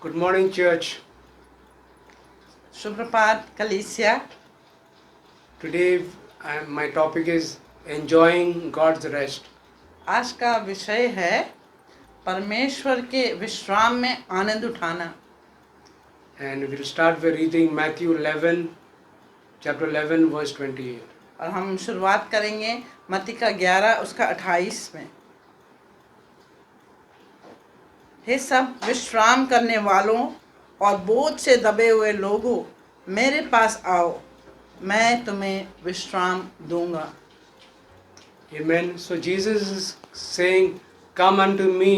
Good morning, church. सुप्रभात कलीसिया। Today, my topic is enjoying God's rest. आज का विषय है परमेश्वर के विश्राम में आनंद उठाना। And we'll start by reading Matthew 11, chapter 11, verse 28. और हम शुरुआत करेंगे मत्ती का 11 उसका 28 में। हे सब विश्राम करने वालों और बोझ से दबे हुए लोगों, मेरे पास आओ, मैं तुम्हें विश्राम दूंगा। Amen. So Jesus is saying, "Come unto me,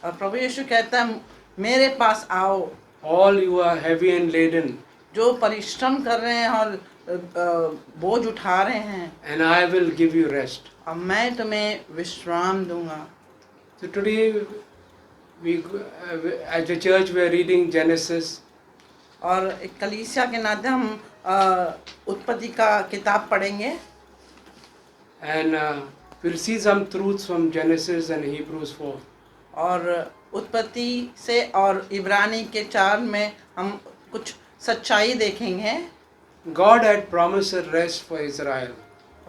और प्रभु यीशु कहता है मेरे पास आओ, all you are heavy and laden, जो परिश्रम कर रहे हैं और बोझ उठा रहे हैं, and I will give you rest." और मैं तुम्हें विश्राम दूंगा। So today, as a church, we are reading Genesis. और एक कलीसिया के नाते हम उत्पत्ति का किताब पढ़ेंगे And we'll see some truths from Genesis and Hebrews 4. और उत्पत्ति से और इब्रानी के 4 में हम कुछ सच्चाई देखेंगे। God had promised a rest for Israel.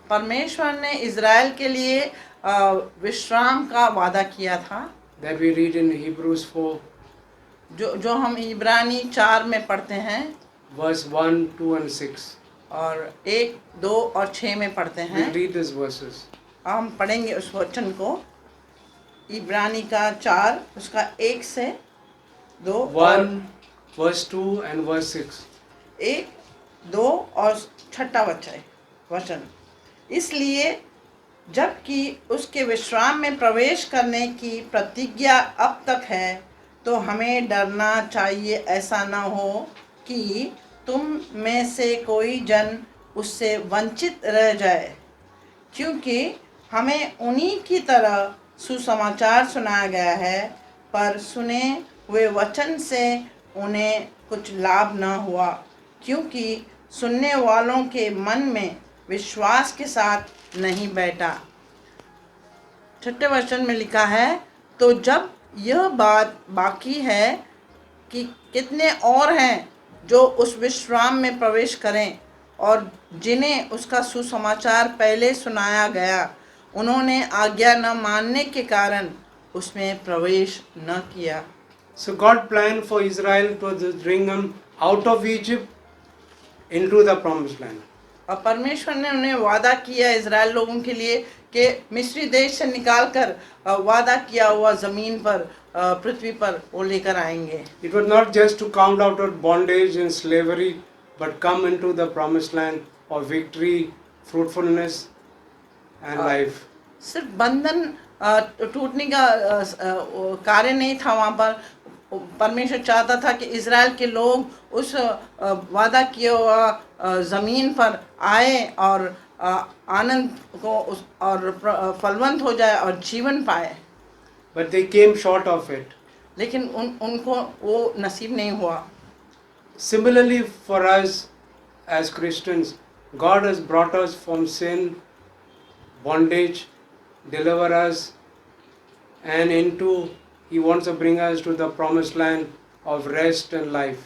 परमेश्वर ने इज़राइल के लिए विश्राम का वादा किया था, That we read in Hebrews 4, जो हम इब्रानी 4 में पढ़ते हैं verse 1, 2 and 6. और 1, 2 और 6 में पढ़ते हैं। We'll read these verses. हम पढ़ेंगे उस वचन को। इब्रानी का 4 उसका 1 से 2 और 1, verse 2 and verse 6. 1, 2 और 6 वचन। इसलिए जबकि उसके विश्राम में प्रवेश करने की प्रतिज्ञा अब तक है, तो हमें डरना चाहिए ऐसा न हो कि तुम में से कोई जन उससे वंचित रह जाए, क्योंकि हमें उन्हीं की तरह सुसमाचार सुनाया गया है, पर सुने हुए वचन से उन्हें कुछ लाभ न हुआ, क्योंकि सुनने वालों के मन में विश्वास के साथ नहीं बैठा। 6 वचन में लिखा है, तो जब यह बात बाकी है कि कितने और हैं जो उस विश्राम में प्रवेश करें, और जिन्हें उसका सुसमाचार पहले सुनाया गया, उन्होंने आज्ञा न मानने के कारण उसमें प्रवेश न किया। So God planned for Israel to bring them out of Egypt into the promised land. और परमेश्वर ने उन्हें वादा किया इज़राइल लोगों के लिए कि मिस्री देश से निकालकर वादा किया हुआ ज़मीन पर, पृथ्वी पर वो लेकर आएंगे। It was not just to come out of bondage and slavery, but come into the promised land of victory, fruitfulness and life. सिर्फ बंधन टूटने का कार्य नहीं था वहाँ पर। परमेश्वर चाहता था कि इज़राइल के लोग उस वादा किया हुआ ज़मीन पर आए और आनंद को और फलवंत हो जाए और जीवन पाए। But they came short of it. लेकिन उनको वो नसीब नहीं हुआ। Similarly, for us as Christians, God has brought us from sin, bondage, deliver us, and into He wants to bring us to the promised land of rest and life.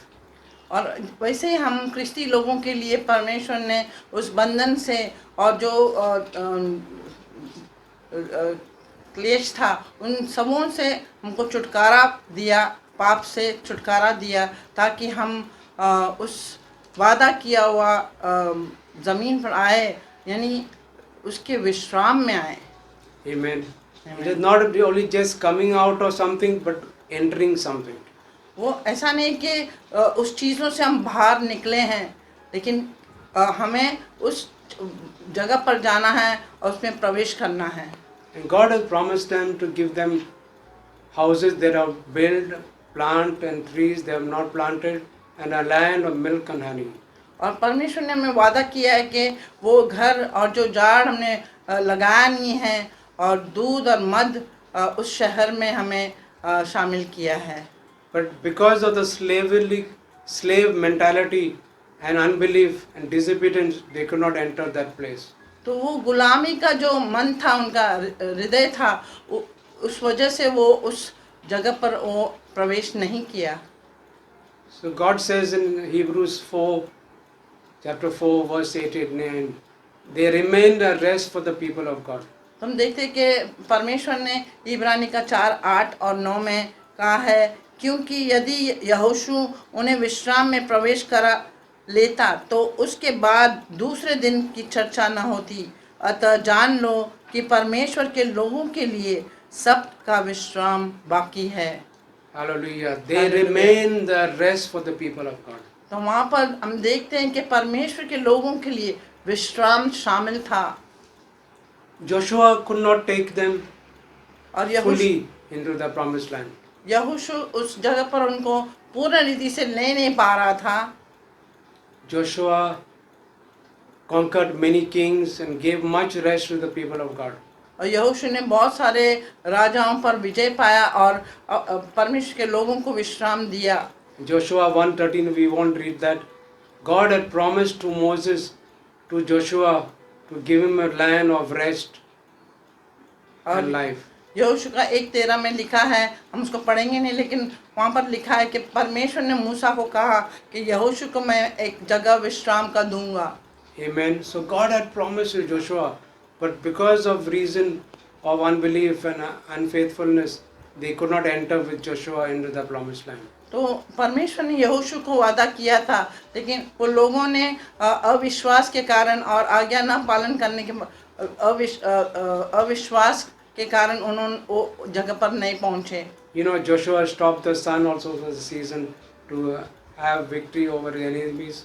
और वैसे ही हम क्रिस्ती लोगों के लिए परमेश्वर ने उस बंधन से और जो क्लेश था उन सबों से हमको छुटकारा दिया, पाप से छुटकारा दिया, ताकि हम उस वादा किया हुआ ज़मीन पर आए, यानी उसके विश्राम में आए। Amen. It is not only just coming out of something, but entering something. वो ऐसा नहीं कि उस चीज़ों से हम बाहर निकले हैं, लेकिन हमें उस जगह पर जाना है और उसमें प्रवेश करना है। And God has promised them to give them houses that are built, plant and trees they have not planted, and a land of milk and honey. और परमेश्वर ने हमें वादा किया है कि वो घर और जो झाड़ हमने लगाया नहीं है और दूध और मध उस शहर में हमें शामिल किया है। But because of the slave mentality and unbelief and disobedience, they could not enter that place. तो वो गुलामी का जो मन था, उनका हृदय था, उस वजह से वो उस जगह पर वो प्रवेश नहीं किया। So God says in Hebrews 4, chapter 4, verse 8 and 9, they remained a rest for the people of God. हम देखते हैं कि परमेश्वर ने इब्रानी का 4:8 और 9 में कहा है, क्योंकि यदि यहोशू उन्हें विश्राम में प्रवेश करा लेता तो उसके बाद दूसरे दिन की चर्चा न होती। अतः जान लो कि परमेश्वर के लोगों के लिए सब्त का विश्राम बाकी है। Hallelujah. They Hallelujah. remain the rest for the people of God. तो वहाँ पर हम देखते हैं कि परमेश्वर के लोगों के लिए विश्राम शामिल था। Joshua could not take them और यहोशू fully into the promised land. उस जगह पर उनको पूर्ण रीति से ले नहीं पा रहा था। Joshua conquered many kings and gave much rest to the people of God. और यहोशू ने बहुत सारे राजाओं पर विजय पाया और परमेश्वर के लोगों को विश्राम दिया। Joshua 1:13, we won't read that. God had promised to Moses, to Joshua, to give him a land of rest and और life. यहोशू का 1:13 में लिखा है, हम उसको पढ़ेंगे नहीं, लेकिन वहाँ पर लिखा है कि परमेश्वर ने मूसा को कहा कि यहोशू को मैं एक जगह विश्राम का दूंगा। Amen. So God had promised to Joshua, but because of reason of unbelief and unfaithfulness, they could not enter with Joshua into the promised land. तो परमेश्वर ने यहोशू को वादा किया था, लेकिन वो लोगों ने अविश्वास के कारण और आज्ञा न पालन करने के अविश्वास के कारण उन्होंने वो जगह पर नहीं पहुंचे। You know, Joshua stopped the sun also for the season to have victory over the enemies.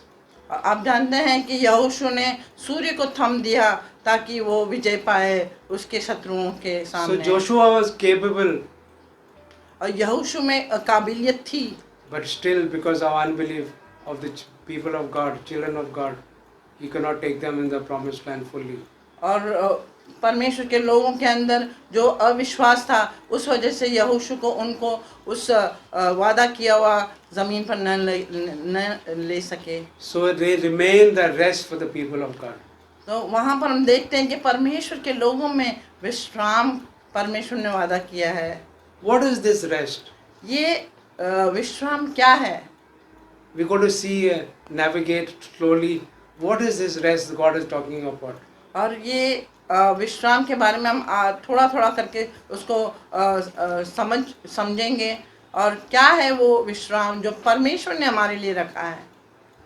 आप जानते हैं कि यहोशू ने सूर्य को थम दिया ताकि वो विजय पाए उसके शत्रुओं के So सामने। Joshua was capable, और यहोशू में काबिलियत थी, but still because of unbelief of the people of God, children of God, he could not take them in the promised land fully. और परमेश्वर के लोगों के अंदर जो अविश्वास था, उस वजह से यहोशू को उनको उस वादा किया हुआ जमीन पर न ले सके। So they remained the rest for the people of God. तो वहाँ पर हम देखते हैं कि परमेश्वर के लोगों में विश्राम परमेश्वर ने वादा किया है। What is this rest? ये विश्राम क्या है? We got to see, navigate slowly. What is this rest God is talking about? और ये विश्राम के बारे में हम थोड़ा थोड़ा करके उसको समझेंगे, और क्या है वो विश्राम जो परमेश्वर ने हमारे लिए रखा है।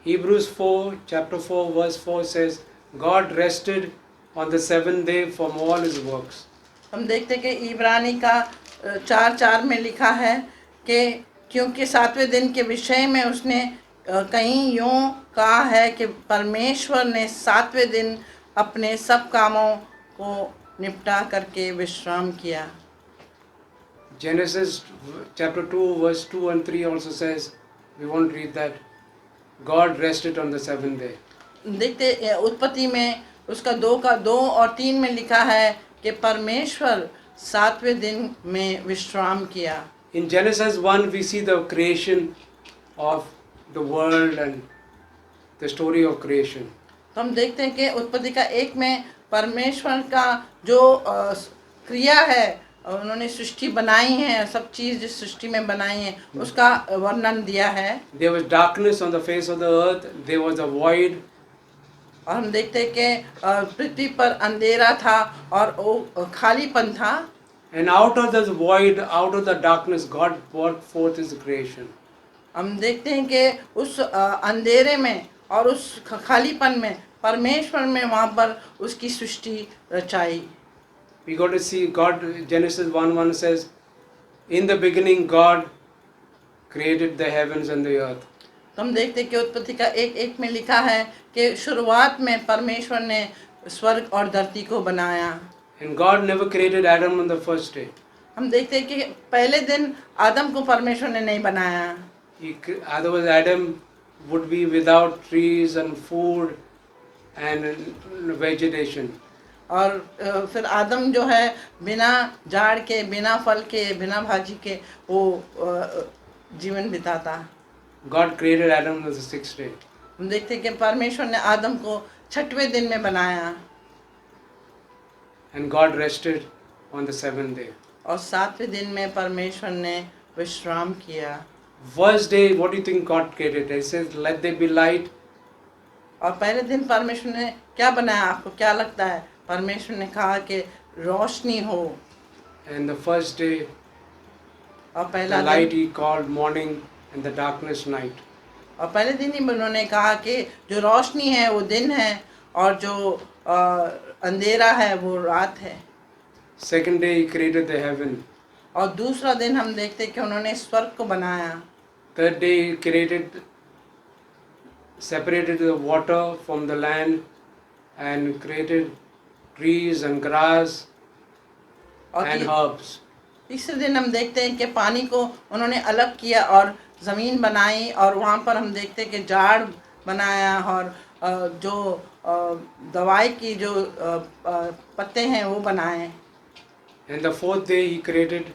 Hebrews 4, chapter 4, verse 4 says, God rested on the seventh day from all his works. हम देखते हैं कि इब्रानी का 4:4 में लिखा है कि क्योंकि 7वें दिन के विषय में उसने कहीं यूँ कहा है कि परमेश्वर ने 7वें दिन अपने सब कामों को निपटा करके विश्राम किया। Genesis chapter 2, verse 2 and 3 also says, we won't read that, God rested on the seventh day. देखते उत्पत्ति में उसका 2 और 3 में लिखा है कि परमेश्वर 7वें दिन में विश्राम किया। In Genesis 1, we see the creation of the world and the story of creation. तो हम देखते हैं कि उत्पत्ति का 1 में परमेश्वर का जो क्रिया है, उन्होंने सृष्टि बनाई है, सब चीज़ जिस सृष्टि में बनाई है उसका वर्णन दिया है। There was darkness on the face of the earth, there was a void. और हम देखते हैं कि पृथ्वी पर अंधेरा था और वो खालीपन था। And out of this void, out of the darkness, God brought forth his creation. हम देखते हैं कि उस अंधेरे में और उस खालीपन में परमेश्वर में वहाँ पर उसकी सृष्टि रचाई। We got to see God, Genesis 1:1 says, in the beginning God created the heavens and the earth. तो हम देखते हैं कि उत्पत्ति का 1:1 में लिखा है कि शुरुआत में परमेश्वर ने स्वर्ग और धरती को बनाया। And God never created Adam on the first day. हम देखते हैं कि पहले दिन आदम को परमेश्वर ने नहीं बनाया। Otherwise Adam would be without trees and food and vegetation. और फिर आदम जो है बिना झाड़ के, बिना फल के, बिना भाजी के वो जीवन बिताता। God created Adam on the sixth day. हम देखते हैं कि परमेश्वर ने आदम को 6वें दिन में बनाया। And God rested on the seventh day. और 7वें दिन में परमेश्वर ने विश्राम किया। First day, what do you think God created? It says, let there be light. और पहले दिन परमेश्वर ने क्या बनाया, आपको क्या लगता है? परमेश्वर ने कहा कि रोशनी हो। And the first day, और the पहला light दिन He called morning and the darkness night. और पहले दिन ही उन्होंने कहा कि जो रोशनी है वो दिन है और जो अंधेरा है वो रात है। Second day, He created the heaven. और दूसरा दिन हम देखते कि उन्होंने स्वर्ग को बनाया। Third day, He created, separated the water from the land and created trees and grass और and herbs. तीसरे दिन हम देखते हैं कि पानी को उन्होंने अलग किया और ज़मीन बनाई और वहाँ पर हम देखते हैं कि झाड़ बनाया और जो दवाई की जो पत्ते हैं वो बनाए। And the fourth day, He created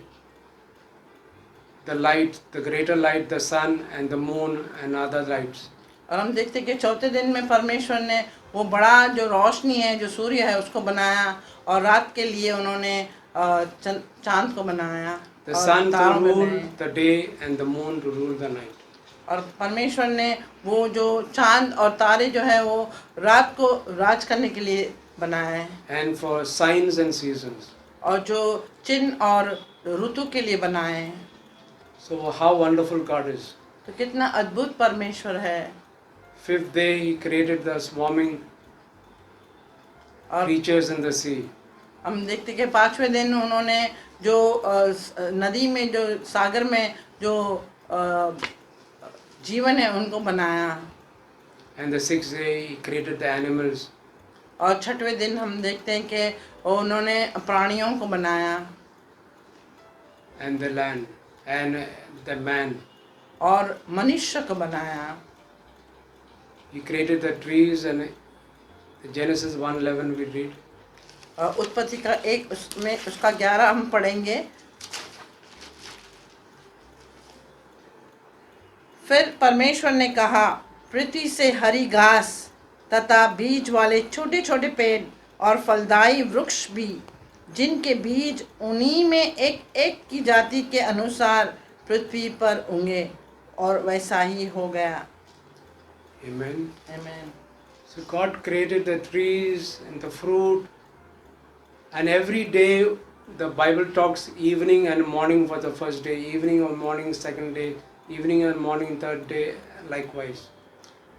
the light, the greater light, the sun and the moon and other lights. और हम देखते हैं कि चौथे दिन में परमेश्वर ने वो बड़ा जो रोशनी है जो सूर्य है उसको बनाया और रात के लिए उन्होंने चांद को बनाया। The और sun to तारों को rule बनाया। the day and the moon to rule the night. और परमेश्वर ने वो जो चांद और तारे जो है वो रात को राज करने के लिए बनाया है। And for signs and seasons. और जो चिन्ह और ऋतु के लिए बनाए हैं। So how wonderful God is. तो कितना अद्भुत परमेश्वर है। Fifth day, He created the swarming और creatures in the sea. हम देखते कि पांचवें दिन उन्होंने जो नदी में जो सागर में जो जीवन है उनको बनाया। And the sixth day, He created the animals. और छठवें दिन हम देखते हैं कि उन्होंने प्राणियों को बनाया। And the land and the man. और मनुष्य को बनाया। He created the trees and Genesis 1:11 we read. उत्पत्ति का एक उसमें उसका 11 हम पढ़ेंगे। फिर परमेश्वर ने कहा, पृथ्वी से हरी घास तथा बीज वाले छोटे छोटे पेड़ और फलदायी वृक्ष भी, जिनके बीज उन्हीं में एक एक की जाति के अनुसार पृथ्वी पर उगें, और वैसा ही हो गया। Amen. आमीन। So God created the trees and the fruit, and every day the Bible talks evening and morning for the first day, evening or morning second day, evening and morning third day, likewise.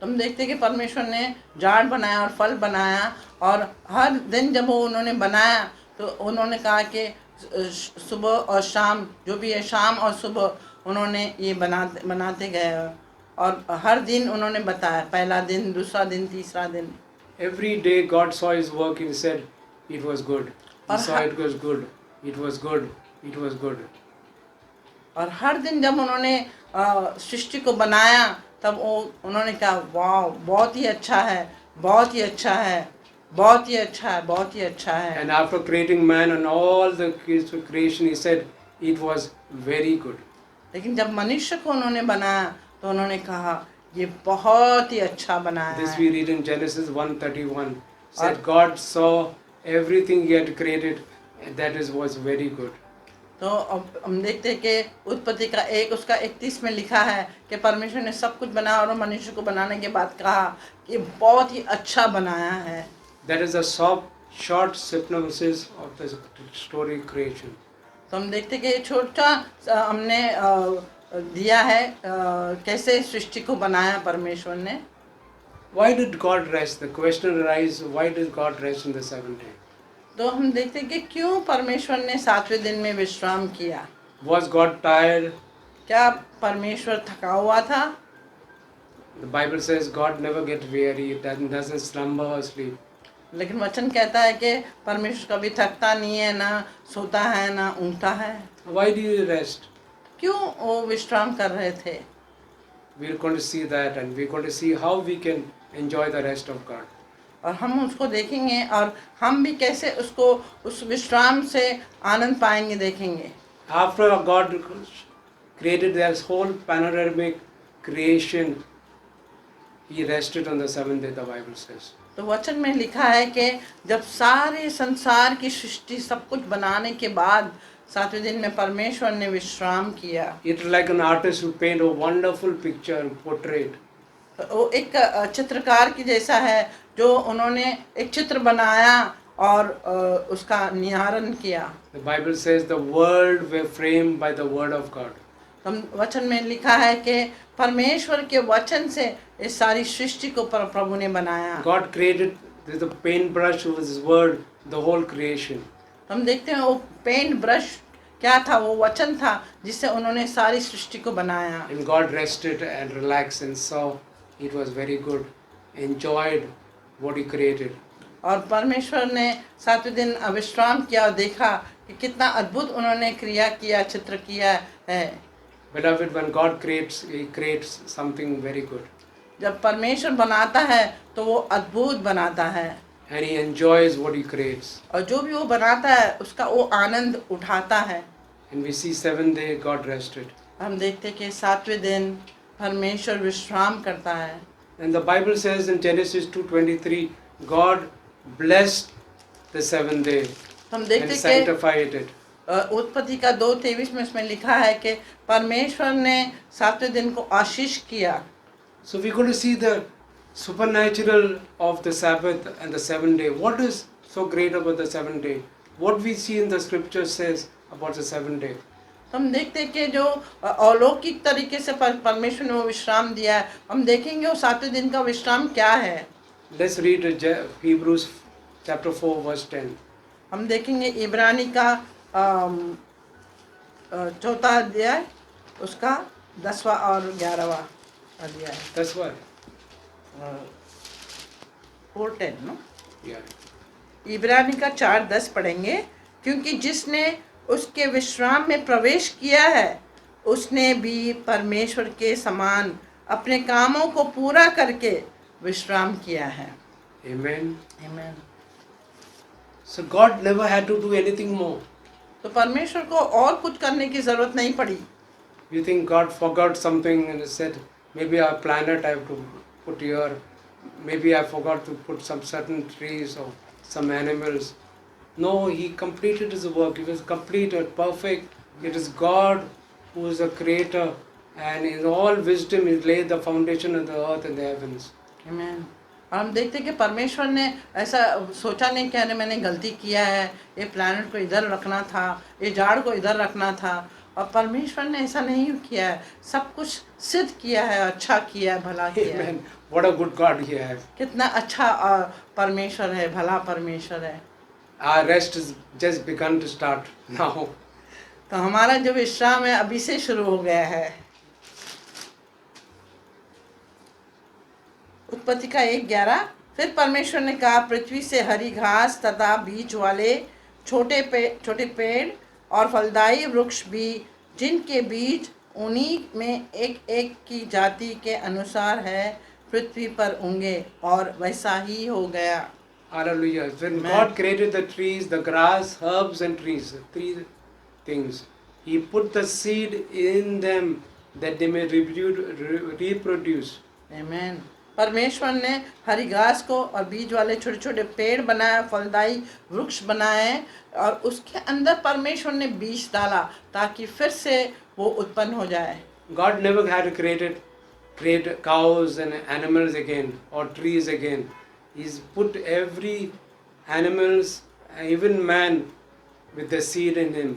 हम देखते हैं कि परमेश्वर ने झाड़ बनाया और फल बनाया, और हर दिन जब वो उन्होंने बनाया तो उन्होंने कहा कि सुबह और शाम जो भी है, शाम और सुबह उन्होंने ये बनाते गए, और हर दिन उन्होंने बताया, पहला दिन, दूसरा दिन, तीसरा दिन। Every day God saw His work, He said it was good. He और saw it was good. It was good. It was good. और हर दिन जब उन्होंने सृष्टि को बनाया तब उन्होंने कहा, वाह, बहुत ही अच्छा है, बहुत ही अच्छा है, बहुत ही अच्छा है, बहुत ही अच्छा है। And after creating man and all the creation, He said it was very good. लेकिन जब मनुष्य को उन्होंने बनाया तो उन्होंने कहा, ये बहुत ही अच्छा बनाया This है। we read in Genesis 1:31. Said God saw everything He had created, and that was very good. तो अब हम देखते हैं कि उत्पत्ति का एक उसका 31 में लिखा है कि परमेश्वर ने सब कुछ बनाया और मनुष्य को बनाने के बाद कहा कि बहुत ही अच्छा बनाया है। That is a short synopsis of the story creation. तो हम देखते हैं कि छोटा हमने दिया है कैसे सृष्टि को बनाया परमेश्वर ने। Why did God rest? The question arises, why did God rest in the seventh day? तो हम देखते हैं कि क्यों परमेश्वर ने 7वें दिन में विश्राम किया। Was God tired? क्या परमेश्वर थका हुआ था? The Bible says God never gets weary, it doesn't slumber or sleep. लेकिन वचन कहता है कि परमेश्वर कभी थकता नहीं है, ना सोता है, ना ऊँगता है। Why do you rest? क्यों वो विश्राम कर रहे थे? We're going to see that, and we're going to see how we can enjoy the rest of God. और हम उसको देखेंगे और हम भी कैसे उसको उस विश्राम से आनंद पाएंगे, देखेंगे। After God created this whole panoramic creation, He rested on the seventh day, the Bible says. तो वचन में लिखा है कि जब सारे संसार की सृष्टि सब कुछ बनाने के बाद सातवें दिन में परमेश्वर ने विश्राम किया। It's like an artist who paint a wonderful picture, portrait. वो एक चित्रकार की जैसा है जो उन्होंने एक चित्र बनाया और उसका निहारन किया। The Bible says the world were framed by the word of God. हम वचन में लिखा है कि परमेश्वर के वचन से इस सारी सृष्टि को प्रभु ने बनाया। God created with a paintbrush with His word the whole creation. हम देखते हैं वो पेंट ब्रश क्या था, वो वचन था जिससे उन्होंने सारी सृष्टि को बनाया। And God rested and relaxed and saw it was very good, enjoyed what He created. और परमेश्वर ने सातवें दिन विश्राम किया और देखा कि कितना अद्भुत उन्होंने क्रिया किया, चित्र किया है। Beloved, when God creates, He creates something very good. जब परमेश्वर बनाता है तो वो अद्भुत बनाता है And He enjoys what He creates. और जो भी वो बनाता है उसका वो आनंद उठाता है। And we see 7th day God rested. हम देखते हैं कि सातवें दिन परमेश्वर विश्राम करता है। And the Bible says in Genesis 2:23, God blessed the 7th day हम and देखते हैं कि sanctified it. उत्पत्ति का 2:23 में इसमें लिखा है कि परमेश्वर ने सातवें दिन को आशीष किया। So we're going to see the supernatural of the Sabbath and the 7th day. What is so great about the 7th day? What we see in the scripture says about the 7th day. हम देखते हैं कि जो अलौकिक तरीके से परमेश्वर ने वो विश्राम दिया है, हम देखेंगे वो सातवें दिन का विश्राम क्या है। Let's read Hebrews chapter 4 verse 10. हम देखेंगे इब्रानी का चौथा अध्याय उसका 10वां और 11वां अध्याय। That's why. 4:10 नो। Yeah. इब्रानी का 4:10 पढ़ेंगे। क्योंकि जिसने उसके विश्राम में प्रवेश किया है उसने भी परमेश्वर के समान अपने कामों को पूरा करके विश्राम किया है। Amen. आमीन। So God never had to do anything more. तो परमेश्वर को और कुछ करने की जरूरत नहीं पड़ी। You think God forgot something and said, maybe a planet I have to put here, maybe I forgot to put some certain trees or some animals. No, He completed His work. It was completed, perfect. It is God who is the creator, and in all wisdom He laid the foundation of the earth and the heavens. आमीन। और हम देखते हैं कि परमेश्वर ने ऐसा सोचा नहीं कि अरे मैंने गलती किया है, ये प्लैनेट को इधर रखना था, ये झाड़ को इधर रखना था। और परमेश्वर ने ऐसा नहीं किया है, सब कुछ सिद्ध किया है, अच्छा किया है, भला किया है। Amen. What a good God He has. कितना अच्छा परमेश्वर है, भला परमेश्वर है। Our rest has just begun to start now. तो हमारा जो विश्राम है अभी से शुरू हो गया है। उत्पत्ति का 1:11। फिर परमेश्वर ने कहा, पृथ्वी से हरी घास तथा बीज वाले छोटे पेड़ और फलदायी वृक्ष भी, जिनके बीज उन्हीं में एक एक की जाति के अनुसार है, पृथ्वी पर होंगे, और वैसा ही हो गया। Hallelujah. When Amen. God created the trees, the grass, herbs and trees, three things, He put the seed in them that they may reproduce. आमीन। परमेश्वर ने हरी घास को और बीज वाले छोटे छोटे पेड़ बनाए, फलदायी वृक्ष बनाए, और उसके अंदर परमेश्वर ने बीज डाला ताकि फिर से वो उत्पन्न हो जाए। God never had to create cows and animals again or trees again. He's put every animals, even man, with the seed in him.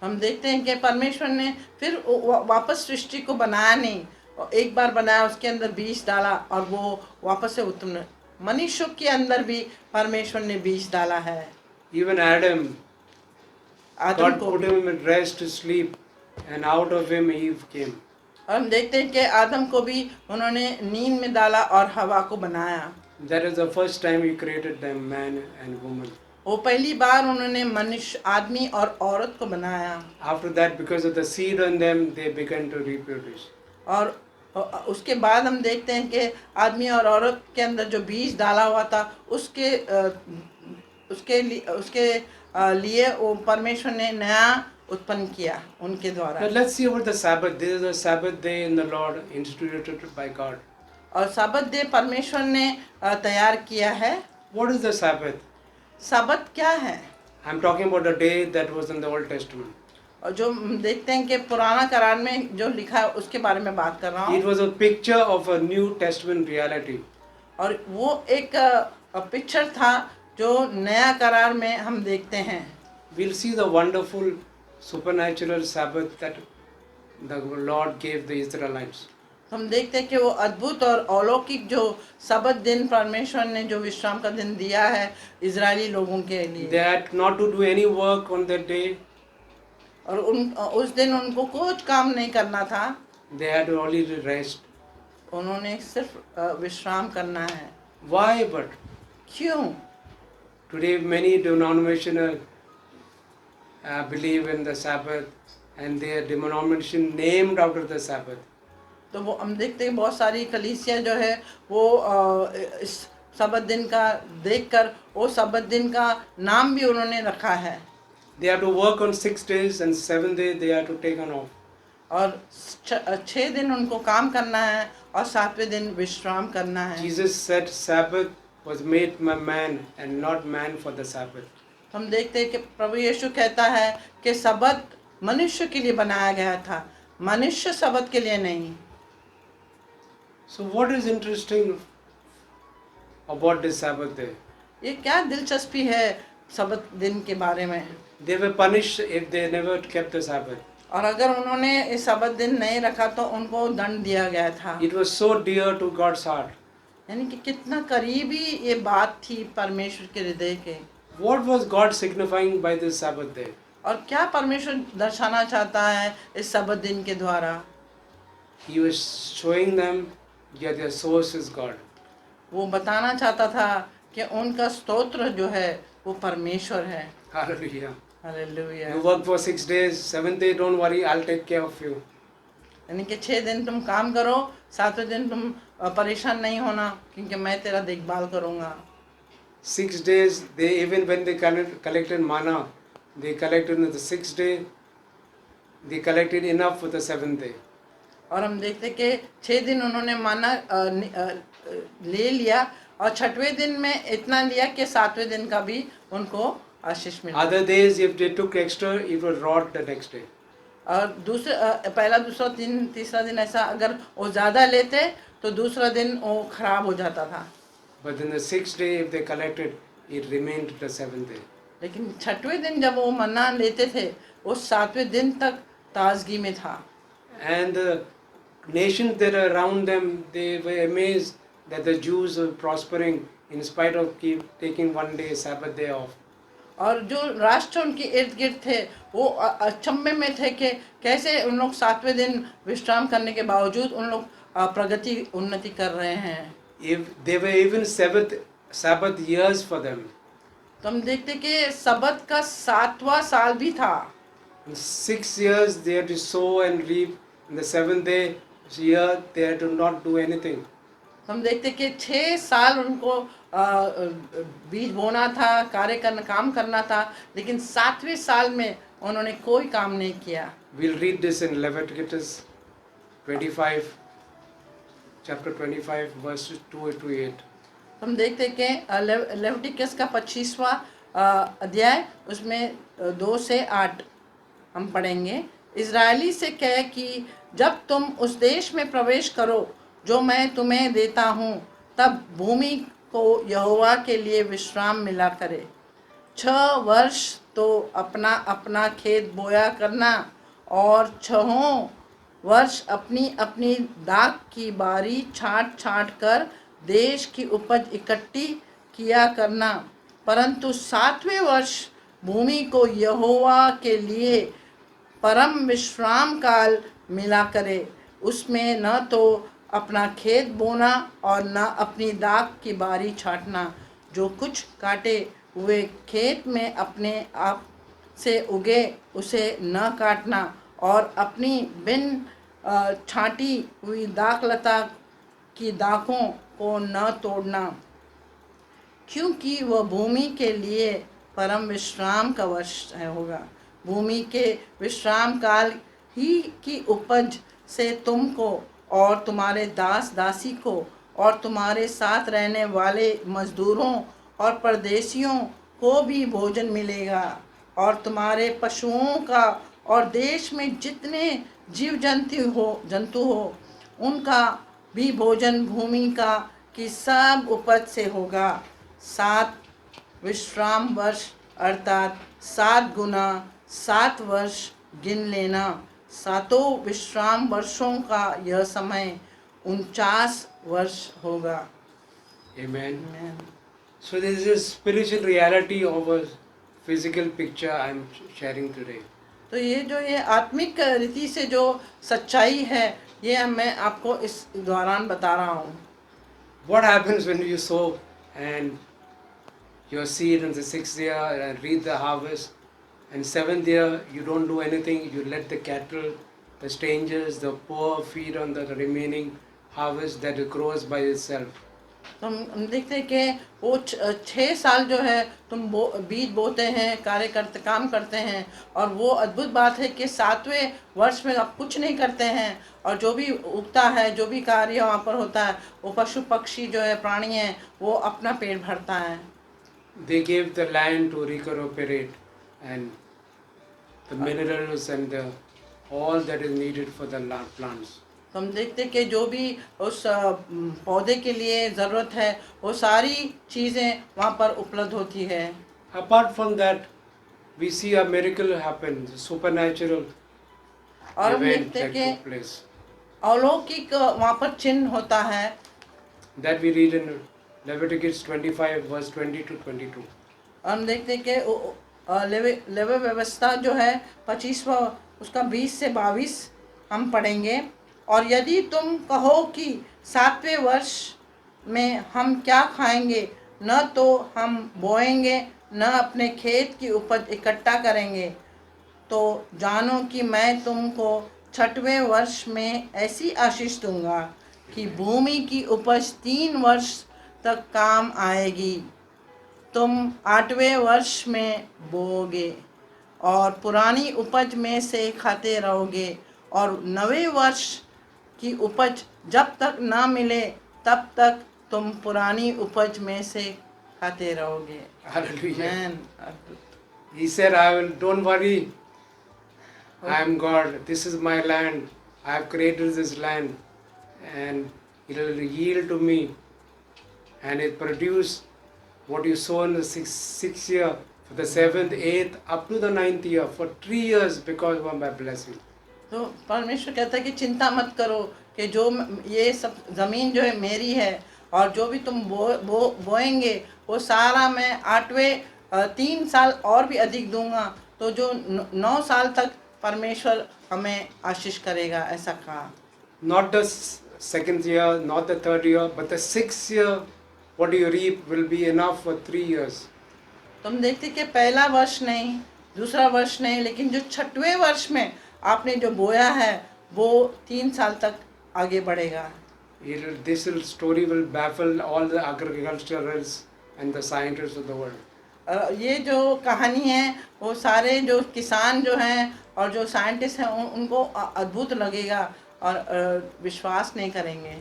हम देखते हैं कि परमेश्वर ने फिर वापस सृष्टि को बनाया नहीं, और एक बार बनाया, उसके अंदर बीज डाला और वो वापस से उत्पन्न। मनुष्य के अंदर भी परमेश्वर ने बीज डाला है। Even Adam, आदम God को put him in rest to sleep, and out of him Eve came. और हम देखते हैं कि आदम को भी उन्होंने नींद में डाला और हवा को बनाया। That is the first time He created them, man and woman. वो पहली बार उन्होंने मनुष्य, आदमी और औरत को बनाया। After that, because of the seed on them, they began to reproduce. और उसके बाद हम देखते हैं कि आदमी और औरत के अंदर जो बीज डाला हुआ था, उसके लिए वो परमेश्वर ने नया उत्पन्न किया उनके Now द्वारा। let's see about the Sabbath. This is a Sabbath day in the Lord, instituted by God. और साबत डे परमेश्वर ने तैयार किया है। What is the Sabbath? साबत क्या है? I'm talking about the day that was in the Old Testament. और जो हम देखते हैं कि पुराना करार में जो लिखा है उसके बारे में बात कर रहा It हूँ। was a picture of a New Testament reality. और वो एक पिक्चर था जो नया करार में हम देखते हैं। We'll see the wonderful supernatural Sabbath that the Lord gave the Israelites. हम देखते हैं कि वो अद्भुत और अलौकिक जो सबत दिन परमेश्वर ने जो विश्राम का दिन दिया है इजरायली लोगों के They लिए। had not to do any work on that day. और उस दिन उनको कुछ काम नहीं करना था, They had to only rest. उन्होंने सिर्फ विश्राम करना है। Why? But क्यों? today many denominational believe in the Sabbath, and their denomination named after the Sabbath. तो वो हम देखते हैं बहुत सारी कलीसिया जो है वो इस सबत दिन का देखकर वो सबत दिन का नाम भी उन्होंने रखा है। They have to work on 6 days, and 7th day they have to take an off. और 6 दिन उनको काम करना है और 7वें दिन विश्राम करना है। Jesus said Sabbath was made by man and not man for the Sabbath. हम देखते हैं कि प्रभु यीशु कहता है कि सबत मनुष्य के लिए बनाया गया था, मनुष्य सबत के लिए नहीं। So what is interesting about this Sabbath day? ये क्या दिलचस्पी है सबत दिन के बारे में? They were punished if they never kept the Sabbath. और अगर उन्होंने इस सबत दिन नहीं रखा तो उनको दंड दिया गया था। It was so dear to God's heart. यानी कि कितना करीबी ये बात थी परमेश्वर के हृदय के। What was God signifying by this Sabbath day? और क्या परमेश्वर दर्शाना चाहता है इस सबत दिन के द्वारा? He was showing them that their source is God. वो बताना चाहता था कि उनका स्तोत्र जो है वो परमेश्वर है। Hallelujah. Hallelujah. You work for 6 days, 7th day, don't worry, I'll take care of you. यानी कि 6 दिन तुम काम करो, 7वें दिन तुम परेशान नहीं होना क्योंकि मैं तेरा देखभाल करूँगा। 6 days, they even when they collected manna, they collected on the 6th day, they collected enough for the 7th day. और हम देखते कि 6 दिन उन्होंने माना ले लिया और 6वें दिन में इतना लिया कि 7वें दिन का भी उनको आशीष मिला। Other days, if they took extra, it was rot the next day. और दूसरे पहला दूसरा दिन तीसरा दिन ऐसा अगर वो ज़्यादा लेते तो दूसरा दिन वो खराब हो जाता था। But in the 6th day, if they collected, it remained the 7th day. लेकिन 6वें दिन जब वो मन्ना लेते थे वो 7वें दिन तक ताजगी में था। And the nations that are around them, they were amazed that the Jews were prospering in spite of taking one day Sabbath day off. और जो राष्ट्र उनके इर्द गिर्द थे वो अचंभे में थे कि कैसे उन लोग 7वें दिन विश्राम करने के बावजूद उन लोग प्रगति उन्नति कर रहे हैं। If they were even Sabbath years for them. तो हम देखते कि सबत का 7वां साल भी था। In 6 years they had to sow and reap. In the 7th day year they had to not do anything. हम देखते कि 6 साल उनको बीज बोना था, कार्य करना, काम करना था, लेकिन 7वें साल में उन्होंने कोई काम नहीं किया। We'll read this in Leviticus 25, chapter 25, verses 2 to 8. हम देखते कि लेविटिकस का 25वां अध्याय उसमें 2 से 8 हम पढ़ेंगे। इजरायली से कहे कि जब तुम उस देश में प्रवेश करो जो मैं तुम्हें देता हूँ, तब भूमि को यहोवा के लिए विश्राम मिला करे। 6 वर्ष तो अपना अपना खेत बोया करना और 6 वर्ष अपनी अपनी दाख की बारी छाँट छाँट कर देश की उपज इकट्ठी किया करना, परंतु 7वें वर्ष भूमि को यहोवा के लिए परम विश्राम काल मिला करे। उसमें न तो अपना खेत बोना और न अपनी दाख की बारी छाटना। जो कुछ काटे हुए खेत में अपने आप से उगे उसे न काटना और अपनी बिन छाटी हुई दाखलता की दाखों को न तोड़ना, क्योंकि वह भूमि के लिए परम विश्राम का वर्ष होगा। भूमि के विश्राम काल ही की उपज से तुमको और तुम्हारे दास दासी को और तुम्हारे साथ रहने वाले मजदूरों और परदेशियों को भी भोजन मिलेगा, और तुम्हारे पशुओं का और देश में जितने जंतु हो उनका भी भोजन भूमि का की सब उपज से होगा। 7 विश्राम वर्ष अर्थात 7 गुना 7 वर्ष गिन लेना। 7 विश्राम वर्षों का यह समय 49 वर्ष होगा। Amen. Amen. So this is a spiritual reality of a physical picture I am sharing today. तो ये आत्मिक रीति से जो सच्चाई है, ये मैं आपको इस दौरान बता रहा हूँ। What happens when you sow and your seed in the 6th year and reap the harvest, and 7th year you don't do anything, you let the cattle, the strangers, the poor feed on the remaining harvest that it grows by itself. तो हम देखते हैं कि वो 6 साल जो है तुम बीज बोते हैं, कार्य करते काम करते हैं, और वो अद्भुत बात है कि 7वें वर्ष में आप कुछ नहीं करते हैं, और जो भी उगता है, जो भी कार्य वहाँ पर होता है, वो पशु पक्षी जो है, प्राणी हैं, वो अपना पेट भरता है। They gave the land to recuperate and the minerals and all that is needed for the plants. तो हम देखते हैं कि जो भी उस पौधे के लिए ज़रूरत है, वो सारी चीज़ें वहाँ पर उपलब्ध होती है। Apart from that, we see a miracle happen, the supernatural और हम event देखते हैं that कि took place. अलौकिक वहाँ पर चिन्ह होता है। That we read in Leviticus 25 verse 20 to 22. हम देखते हैं कि लेवी व्यवस्था जो है 25वां उसका 20 से 22 हम पढ़ेंगे। और यदि तुम कहो कि 7वें वर्ष में हम क्या खाएंगे, न तो हम बोएंगे न अपने खेत की उपज इकट्ठा करेंगे, तो जानो कि मैं तुमको 6वें वर्ष में ऐसी आशीष दूंगा कि भूमि की उपज 3 वर्ष तक काम आएगी। तुम 8वें वर्ष में बोओगे और पुरानी उपज में से खाते रहोगे, और 9वें वर्ष की उपज जब तक ना मिले तब तक तुम पुरानी उपज में से खाते रहोगे। Hallelujah. Amen. He said, don't worry, I am God, this is my land, I have created this land, and it will yield to me, and it produce what you sow in the sixth year, for the 7th, 8th, up to the 9th year, for 3 years because of my blessing. तो परमेश्वर कहता है कि चिंता मत करो कि जो ये सब ज़मीन जो है मेरी है, और जो भी तुम बोएंगे वो सारा मैं 8वें 3 साल और भी अधिक दूंगा। तो जो 9 साल तक परमेश्वर हमें आशीष करेगा, ऐसा कहा। Not the 2nd year, not the 3rd year, but the 6th year, what you reap will be enough for 3 years. तुम देखते कि पहला वर्ष नहीं, दूसरा वर्ष नहीं, लेकिन जो 6वें वर्ष में आपने जो बोया है वो 3 साल तक आगे बढ़ेगा। This story will baffle all the agriculturalists and the scientists of the world. ये जो कहानी है वो सारे जो किसान जो हैं और जो साइंटिस्ट हैं उनको अद्भुत लगेगा और विश्वास नहीं करेंगे।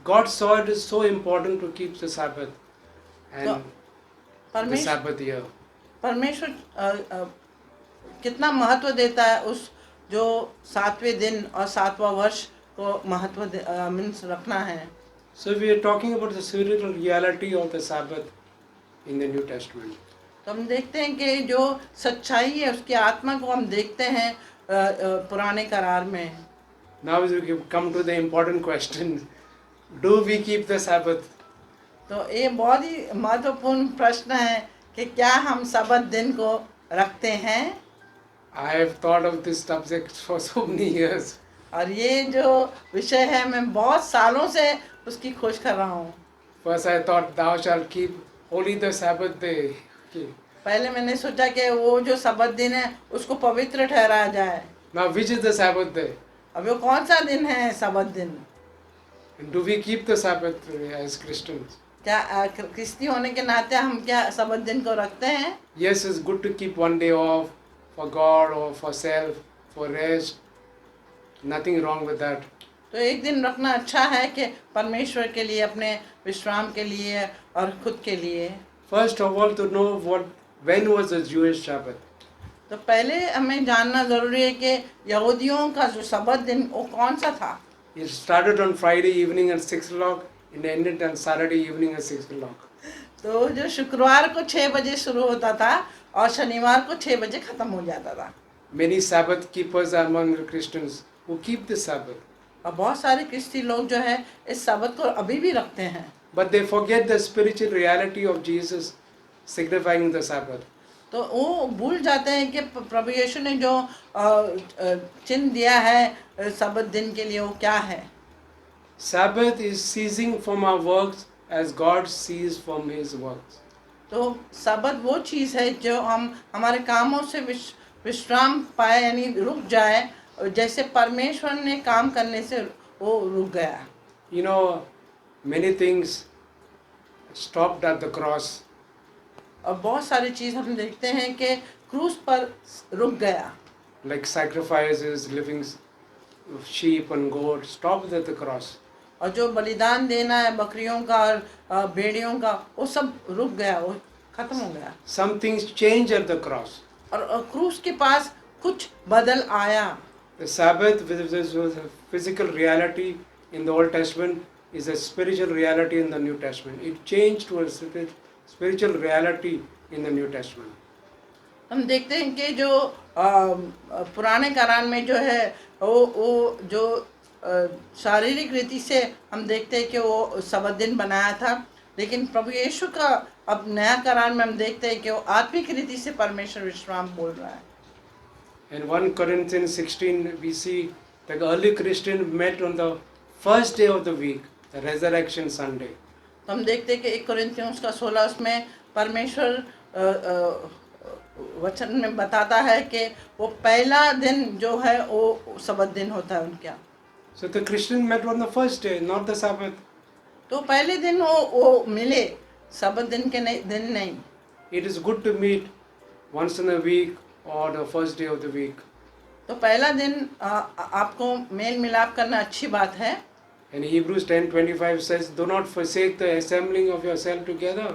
God saw it is so important to keep the Sabbath and the Sabbath year. परमेश्वर कितना महत्व देता है उस जो 7वें दिन और 7वां वर्ष को महत्व मीन्स रखना है। So we are talking about the spiritual reality of the Sabbath in the New Testament. तो हम देखते हैं कि जो सच्चाई है उसकी आत्मा को हम देखते हैं पुराने करार में। Now we come to the important question, do we keep the Sabbath? तो ये बहुत ही महत्वपूर्ण प्रश्न है कि क्या हम सबत दिन को रखते हैं। I have thought of this subject for so many years. और ये जो विषय है मैं बहुत सालों से उसकी खोज कर रहा हूँ। First I thought thou shalt keep holy the Sabbath day. Okay. पहले मैंने सोचा कि वो जो सबत दिन है उसको पवित्र ठहराया जाए। Now which is the Sabbath day? अब वो कौन सा दिन है सबत दिन? And do we keep the Sabbath as Christians? क्या क्रिस्ती होने के नाते हम क्या सबत दिन को रखते हैं? Yes, it's good to keep one day off for God or for self, for rest. Nothing wrong with that. तो एक दिन रखना अच्छा है कि परमेश्वर के लिए, अपने विश्राम के लिए और खुद के लिए। First of all, to know when was the Jewish Sabbath? तो पहले हमें जानना जरूरी है कि यहूदियों का जो सबत दिन वो कौन सा था। It started on Friday evening at 6 o'clock and ended on Saturday evening at 6 o'clock. तो जो शुक्रवार को 6 बजे शुरू होता था और शनिवार को 6 बजे खत्म हो जाता था। Many Sabbath keepers are among the Christians who keep the Sabbath, और बहुत सारे क्रिस्ती लोग जो है इस सबत को अभी भी रखते हैं, but they forget the spiritual reality of Jesus signifying the Sabbath. तो वो भूल जाते हैं कि प्रभु यीशु ने जो चिन्ह दिया है सबत दिन के लिए वो क्या है। Sabbath is ceasing from our works as God ceased from His works. तो सबत वो चीज़ है जो हम हमारे कामों से विश्राम पाए, यानी रुक जाए, जैसे परमेश्वर ने काम करने से वो रुक गया। You know, many things stopped at the cross. और बहुत सारी चीज़ हम देखते हैं कि क्रूस पर रुक गया, Like sacrifices, living sheep and goats stopped at the cross. और जो बलिदान देना है बकरियों का और भेड़ियों का वो सब रुक गया, वो खत्म हो गया। Some things change at the cross. और क्रूस के पास कुछ बदल आया। The Sabbath, which was a physical reality in the Old Testament, is a spiritual reality in the New Testament. It changed to a spiritual reality in the New Testament. हम देखते हैं कि जो पुराने करार में जो है वो जो शारीरिक रीति से हम देखते हैं कि वो सबत दिन बनाया था, लेकिन प्रभु यीशु का अब नया करार में हम देखते हैं कि वो आत्मिक रीति से परमेश्वर विश्राम बोल रहा है। In 1 Corinthians 16, we see the early Christians met on the first day of the week, the Resurrection Sunday. तो हम देखते हैं कि 1 कोरिन्थियों का 16 उसमें परमेश्वर वचन में बताता है कि वो पहला दिन जो है वो सबत दिन होता है उनका। So the Christians met on the first day, not the Sabbath. तो पहले दिन वो मिले, सबत दिन के दिन नहीं। It is good to meet once in a week or the first day of the week. तो पहला दिन आपको मेल मिलाप करना अच्छी बात है। And Hebrews 10:25 says, "Do not forsake the assembling of yourself together."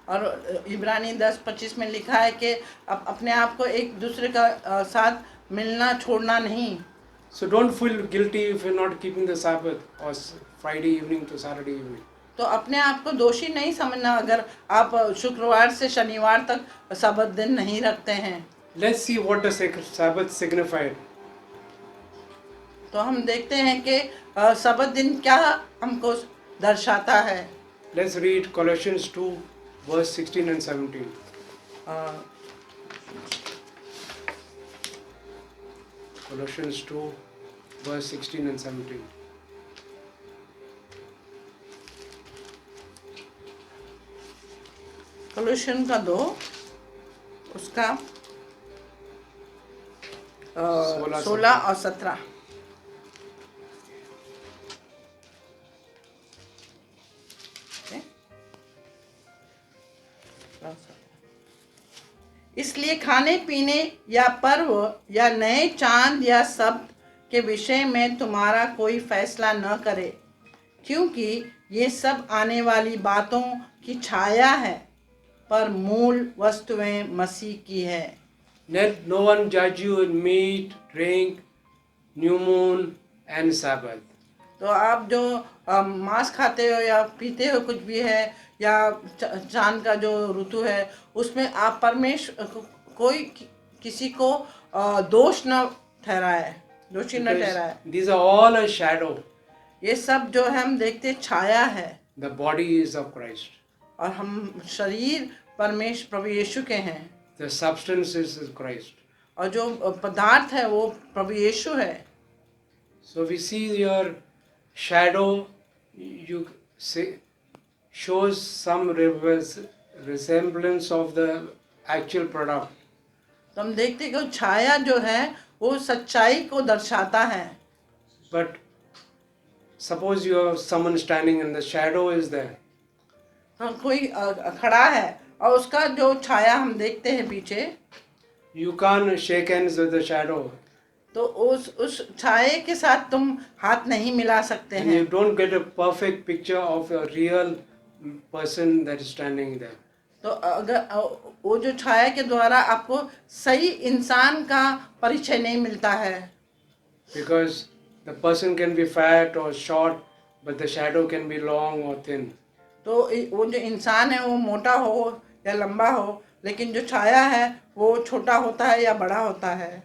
और इब्रानी 10:25 में लिखा है कि अपने आप को एक दूसरे का साथ मिलना छोड़ना नहीं। So don't feel guilty if you're not keeping the Sabbath or Friday evening to Saturday evening. तो अपने आप को दोषी नहीं समझना अगर आप शुक्रवार से शनिवार तक सबत दिन नहीं रखते हैं। Let's see what the Sabbath signified. तो हम देखते हैं कि सबत दिन क्या हमको दर्शाता है। Let's read Colossians 2, verse 16 and 17. Colossians 2, verse 16 and 17. कलोशियन का 2 उसका 16 और 17। इसलिए खाने पीने या पर्व या नए चांद या शब्द के विषय में तुम्हारा कोई फैसला न करे, क्योंकि ये सब आने वाली बातों की छाया है, पर मूल वस्तुएं मसीह की है। Let no one judge you in meat, drink, new moon and Sabbath. तो आप जो मांस खाते हो या पीते हो कुछ भी है या चांद का जो ऋतु है उसमें आप परमेश्वर कोई किसी को दोष न ठहराए, दोषी न ठहराए। These are all a shadow. ये सब जो है हम देखते छाया है। The body is of Christ. और हम शरीर परमेश्वर प्रभु यीशु के हैं। The substance is Christ. और जो पदार्थ है वो प्रभु यीशु है। So we see your shadow, you say, shows some resemblance of the actual product. तो हम देखते हैं कि छाया जो है वो सच्चाई को दर्शाता है। But suppose you have someone standing and the shadow is there. हाँ, कोई खड़ा है और उसका जो छाया हम देखते हैं पीछे, You can't shake hands with the shadow. तो उस छाये के साथ तुम हाथ नहीं मिला सकते And हैं। you don't get a perfect picture of a real person that is standing there. तो अगर वो जो छाया के द्वारा आपको सही इंसान का परिचय नहीं मिलता है, because the person can be fat or short, but the shadow can be long or thin. तो वो जो इंसान है वो मोटा हो या लंबा हो, लेकिन जो छाया है वो छोटा होता है या बड़ा होता है।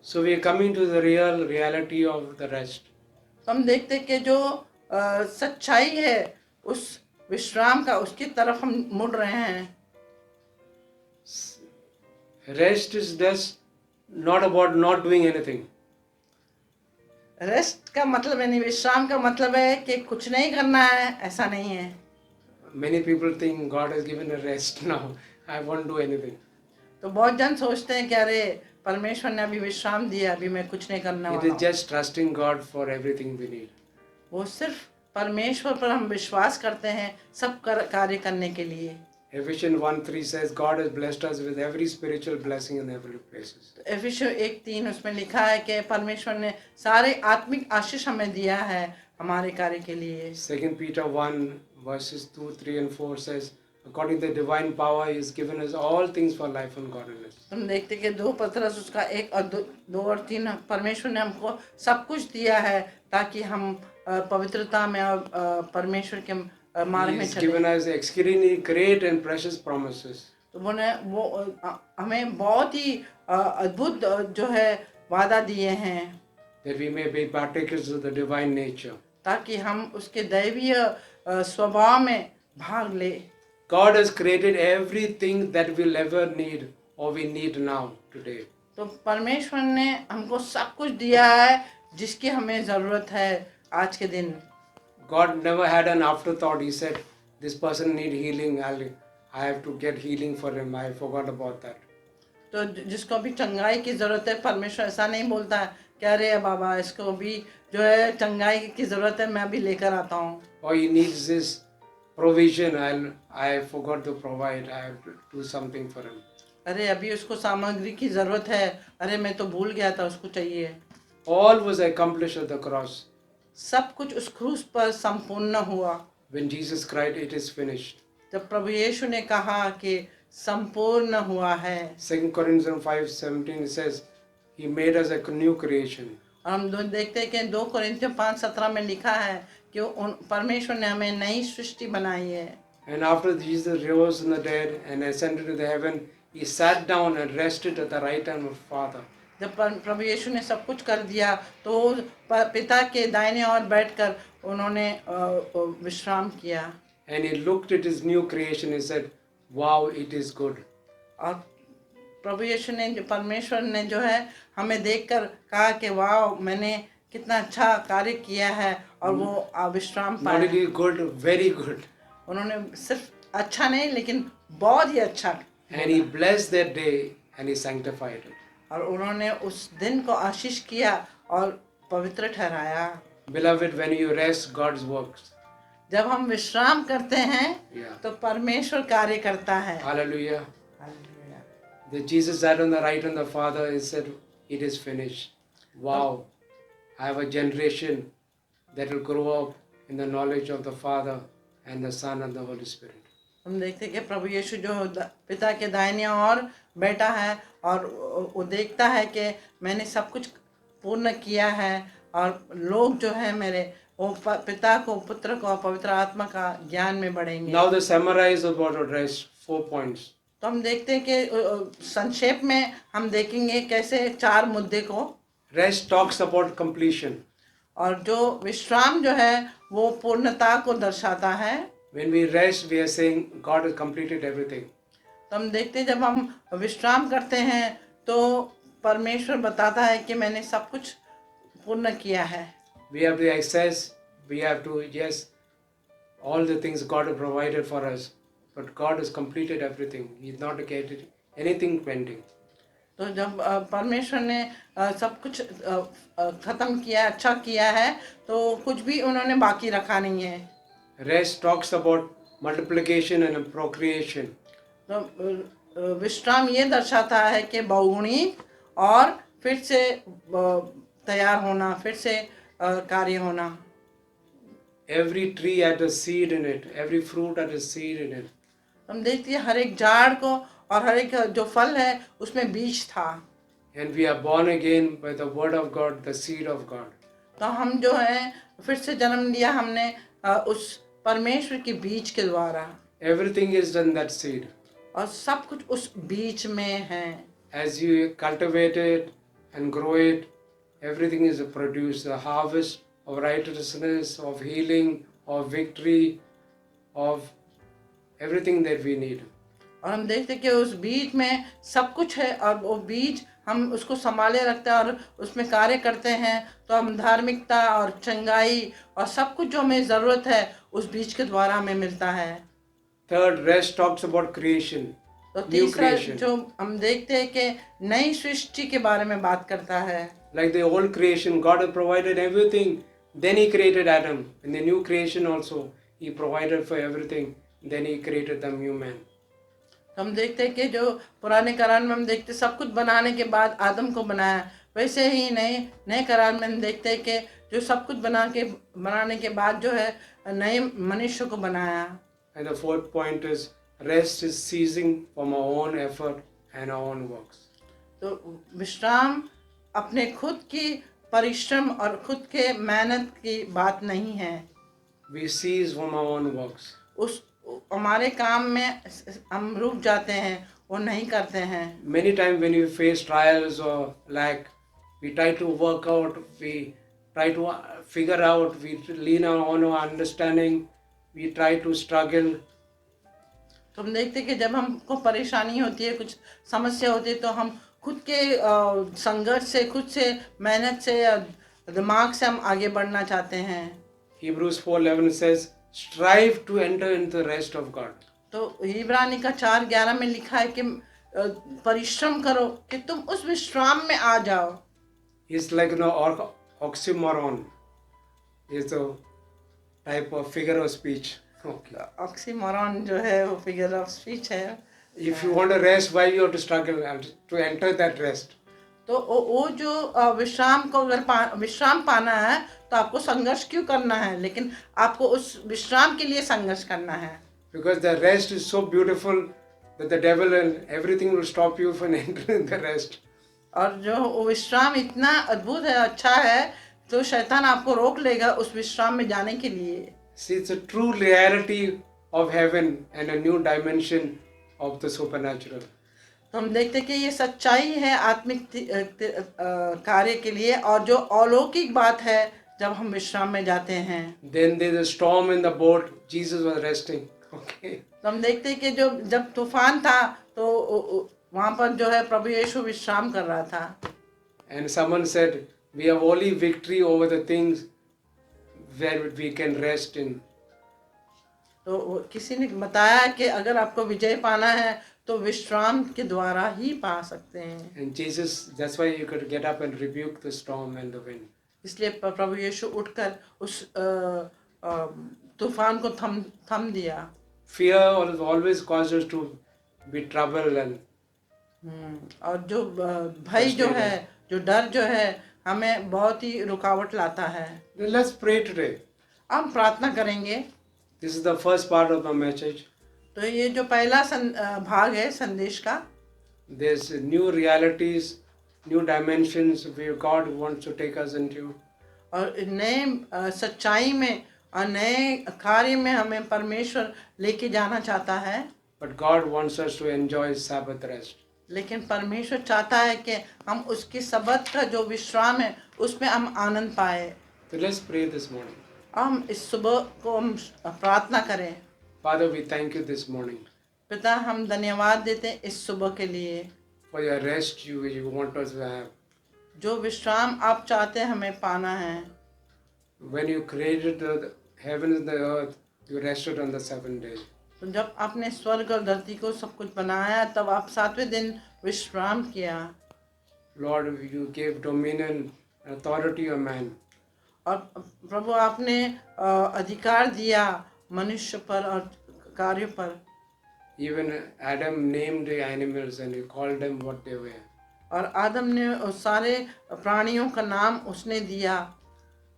So we are coming to the real reality of the rest. तो हम देखते हैं कि जो सच्चाई है उस विश्राम का, उसकी तरफ हम मुड़ रहे हैं। Rest is just not about not doing anything. Rest का मतलब यानी विश्राम का मतलब है कि कुछ नहीं करना है, ऐसा नहीं है। Many people think God has given a rest now. I won't do anything. तो बहुत जन सोचते हैं कि अरे परमेश्वर ने अभी विश्राम दिया, अभी मैं कुछ नहीं करने It वाला is हूँ। just trusting God for everything we need. वो सिर्फ परमेश्वर पर हम विश्वास करते हैं सब कार्य करने के लिए। Ephesians 1:3 says God has blessed us with every spiritual blessing in heavenly places. तो एफिसियों 1:3 उसमें लिखा है कि परमेश्वर ने सारे आत्मिक आशीष हमें दिया है हमारे कार्य के लिए। 2 Peter 1 verses 2, 3 and 4 says, according to the divine power, He has given us all things for life and godliness. हम देखते कि 2 पतरस उसका 1 और 2 और 3 परमेश्वर ने हमको सब कुछ दिया है ताकि हम पवित्रता में और परमेश्वर के मार्ग He में has चले। given us exceedingly great and precious promises. तो वो हमें बहुत ही अद्भुत जो है वादा दिए हैं That we may be partakers of the divine nature. ताकि हम उसके दैवीय स्वभाव में भाग ले। God has created everything that we'll ever need or we need now today. तो परमेश्वर ने हमको सब कुछ दिया है जिसकी हमें ज़रूरत है आज के दिन। God never had an afterthought. He said, this person need healing. I have to get healing for him. I forgot about that. तो जिसको भी चंगाई की ज़रूरत है, परमेश्वर ऐसा नहीं बोलता है कि अरे बाबा इसको भी जो है चंगाई की ज़रूरत है, मैं अभी लेकर आता हूँ। Or he needs this provision. I forgot to provide. I have to do something for him. अरे अभी उसको सामग्री की ज़रूरत है, अरे मैं तो भूल गया था, उसको चाहिए। All was accomplished at the cross. सब कुछ उस क्रूस पर संपूर्ण हुआ। When Jesus cried, it is finished. जब प्रभु यीशु ने कहा कि संपूर्ण हुआ है। 2 Corinthians 5:17 it says, He made us a new creation. और हम देखते हैं कि 2 कोरिन्थियों 5:17 में लिखा है कि परमेश्वर ने हमें नई सृष्टि बनाई है। And after Jesus rose from the dead and ascended to the heaven, He sat down and rested at the right hand of the Father. जब प्रभु यीशु ने सब कुछ कर दिया तो पिता के दाहिने ओर बैठकर उन्होंने विश्राम किया। And He looked at His new creation and said, wow, it is good. और प्रभु यीशु ने परमेश्वर ने जो है हमें देखकर कहा कि वाह मैंने कितना अच्छा कार्य किया है, और वो विश्राम Not पाया। only good, very good. उन्होंने सिर्फ अच्छा नहीं लेकिन बहुत ही अच्छा। And He blessed that day and He sanctified it. और उन्होंने उस दिन को आशीष किया और पवित्र ठहराया। Beloved, when you rest, God's works. जब हम विश्राम करते हैं Yeah. तो परमेश्वर कार्य करता है। Hallelujah. Hallelujah. That Jesus sat on the right hand of the Father and said, it is finished. Wow, I have a generation that will grow up in the knowledge of the Father and the Son and the Holy Spirit. हम देखते हैं कि प्रभु यीशु जो पिता के दाहिने ओर बैठा है और वो देखता है कि मैंने सब कुछ पूर्ण किया है, और लोग जो है मेरे वो पिता को, पुत्र को, पवित्र आत्मा का ज्ञान में बढ़ेंगे। Now the summarize about rest, 4 points. तो हम देखते हैं कि संक्षेप में हम देखेंगे कैसे 4 मुद्दे को। Rest talks about completion. और जो विश्राम जो है वो पूर्णता को दर्शाता है। When we rest, we are saying God has completed everything. तो हम देखते हैं जब हम विश्राम करते हैं तो परमेश्वर बताता है कि मैंने सब कुछ पूर्ण किया है। We have to access, we have to, yes, all the things God has provided for us. But God has completed everything. He is not getting anything pending. तो जब परमेश्वर ने सब कुछ ख़त्म किया, अच्छा किया है, तो कुछ भी उन्होंने बाकी रखा नहीं है। Rest talks about multiplication and procreation. तो विश्राम ये दर्शाता है कि बहुगुणी और फिर से तैयार होना, फिर से कार्य होना। Every tree had a seed in it. Every fruit had a seed in it. हम देखते हैं हर एक झाड़ को और हर एक जो फल है उसमें बीज था। And we are born again by the word of God, the seed of God. तो हम जो है फिर से जन्म लिया हमने उस परमेश्वर के बीज के द्वारा, Everything is in that seed. और सब कुछ उस बीज में है। As you cultivate it and grow it, everything is produced. The harvest of righteousness, of healing, of victory, of everything that we need. और हम देखते हैं कि उस बीज में सब कुछ है, और वो बीज हम उसको संभाले रखते हैं और उसमें कार्य करते हैं, तो हम धार्मिकता और चंगाई और सब कुछ जो हमें ज़रूरत है उस बीज के द्वारा हमें मिलता है। Third, rest talks about creation, तो new तीसरा creation. जो हम देखते हैं कि नई सृष्टि के बारे में बात करता है। Like the old creation, God had provided everything. Then He created Adam. In the new creation also, He provided for everything. Then He created the new man. तो हम देखते हैं कि जो पुराने करार में हम देखते हैं सब कुछ बनाने के बाद आदम को बनाया, वैसे ही नए नए करार में हम देखते हैं कि जो सब कुछ बनाने के बाद जो है नए मनुष्य को बनाया। And the fourth point is rest is ceasing from our own effort and our own works. तो विश्राम अपने खुद की परिश्रम और खुद के मेहनत की बात नहीं है। We cease from our own works. उस हमारे काम में हम रुक जाते हैं, वो नहीं करते हैं। Many times when we face trials or lack, we try to work out, we try to figure out, we lean on our understanding, we try to struggle. तो हम देखते हैं कि जब हमको परेशानी होती है, कुछ समस्या होती है, तो हम खुद के संघर्ष से, खुद से मेहनत से या दिमाग से हम आगे बढ़ना चाहते हैं। Hebrews 4:11 says, strive to enter into the rest of God. तो इब्रानी का 4:11 में लिखा है कि परिश्रम करो कि तुम उस विश्राम में आ जाओ। It's like oxymoron. It's a type of figure of speech. Okay. Oxymoron जो है वो फिगर ऑफ स्पीच है। If you want to rest, why you have to struggle and to enter that rest? तो वो जो विश्राम को अगर विश्राम पाना है तो आपको संघर्ष क्यों करना है, लेकिन आपको उस विश्राम के लिए संघर्ष करना है। Because the rest is so beautiful that the devil and everything will stop you from entering the rest. और जो वो विश्राम इतना अद्भुत है, अच्छा है, तो शैतान आपको रोक लेगा उस विश्राम में जाने के लिए। See, it's a true reality of heaven and a new dimension of the supernatural. तो हम देखते हैं कि ये सच्चाई है आत्मिक कार्य के लिए, और जो अलौकिक बात है जब हम विश्राम में जाते हैं। Then there's a storm in the boat. Jesus was resting. Okay. तो हम देखते हैं कि जब तूफान था तो वहाँ पर जो है प्रभु यीशु विश्राम कर रहा था। And someone said, we have only victory over the things where we can rest in. तो किसी ने बताया कि अगर आपको विजय पाना है तो विश्राम के द्वारा ही पा सकते हैं। And Jesus, that's why you could get up and rebuke the storm and the wind. इसलिए प्रभु यीशु उठकर उस तूफान को थम दिया। Fear always causes us to be troubled and और जो भय जो है, जो डर जो है, हमें बहुत ही रुकावट लाता है। let's pray today. हम प्रार्थना करेंगे। This is the first part of the message. तो ये जो पहला भाग है संदेश का, There's new realities, new dimensions where God wants to take us into. और नए सच्चाई में और नए कार्य में हमें परमेश्वर लेके जाना चाहता है। But God wants us to enjoy Sabbath rest. लेकिन परमेश्वर चाहता है कि हम उसकी सबत का जो विश्राम है उसमें हम आनंद पाए। So let's pray this morning. हम इस सुबह को हम प्रार्थना करें। Father, we thank you this morning पिता, हम धन्यवाद देते हैं इस सुबह के लिए, for your rest you want us to have. जो विश्राम आप चाहते हैं हमें पाना है। When you created the heavens and the earth, you rested on the seventh day. तो जब आपने स्वर्ग और धरती को सब कुछ बनाया, तब आप 7वें दिन विश्राम किया। Lord, you gave dominion and authority of man. और प्रभु आपने अधिकार दिया मनुष्य पर और कार्यों पर। Even Adam named the animals and he called them what they were. और आदम ने उस सारे प्राणियों का नाम उसने दिया।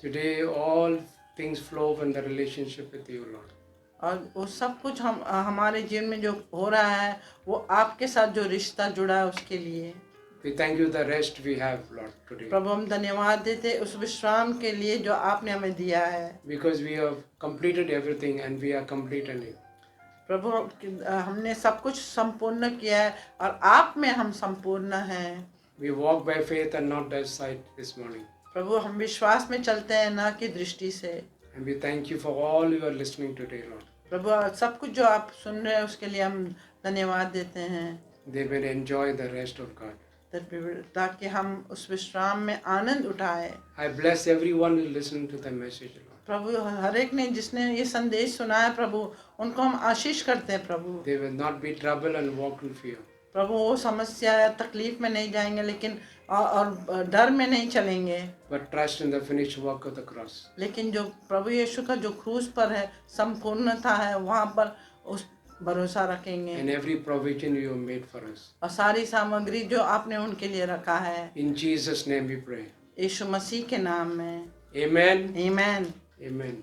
Today all things flow from the relationship with you, Lord. और वो सब कुछ हम हमारे जीवन में जो हो रहा है वो आपके साथ जो रिश्ता जुड़ा है उसके लिए। We thank you the rest we have, Lord, today. प्रभु हम धन्यवाद देते उस विश्राम के लिए जो आपने हमें दिया है। Because we have completed everything and we are complete in you. प्रभु हमने सब कुछ संपूर्ण किया है और आप में हम संपूर्ण हैं। We walk by faith and not by sight this morning. प्रभु हम विश्वास में चलते हैं ना कि दृष्टि से। And we thank you for all you are listening today, Lord. प्रभु सब कुछ जो आप सुन रहे हैं उसके लिए हम धन्यवाद देते हैं। They may enjoy the rest of God. ताकि हम उस विश्राम में आनंद उठाए। I bless everyone who listened to the message, Lord. प्रभु हर एक ने जिसने ये संदेश सुना है प्रभु उनको हम आशीष करते हैं प्रभु। They will not be trouble and walk in fear. प्रभु वो समस्या या तकलीफ में नहीं जाएंगे लेकिन और डर में नहीं चलेंगे, But trust in the finished work of the cross. लेकिन जो प्रभु यीशु का जो क्रूस पर है संपूर्णता है वहाँ पर उस भरोसा रखेंगे। And every provision you have made for us. और सारी सामग्री जो आपने उनके लिए रखा है। In Jesus' name we pray. यीशु मसीह के नाम में Amen. आमीन। Amen.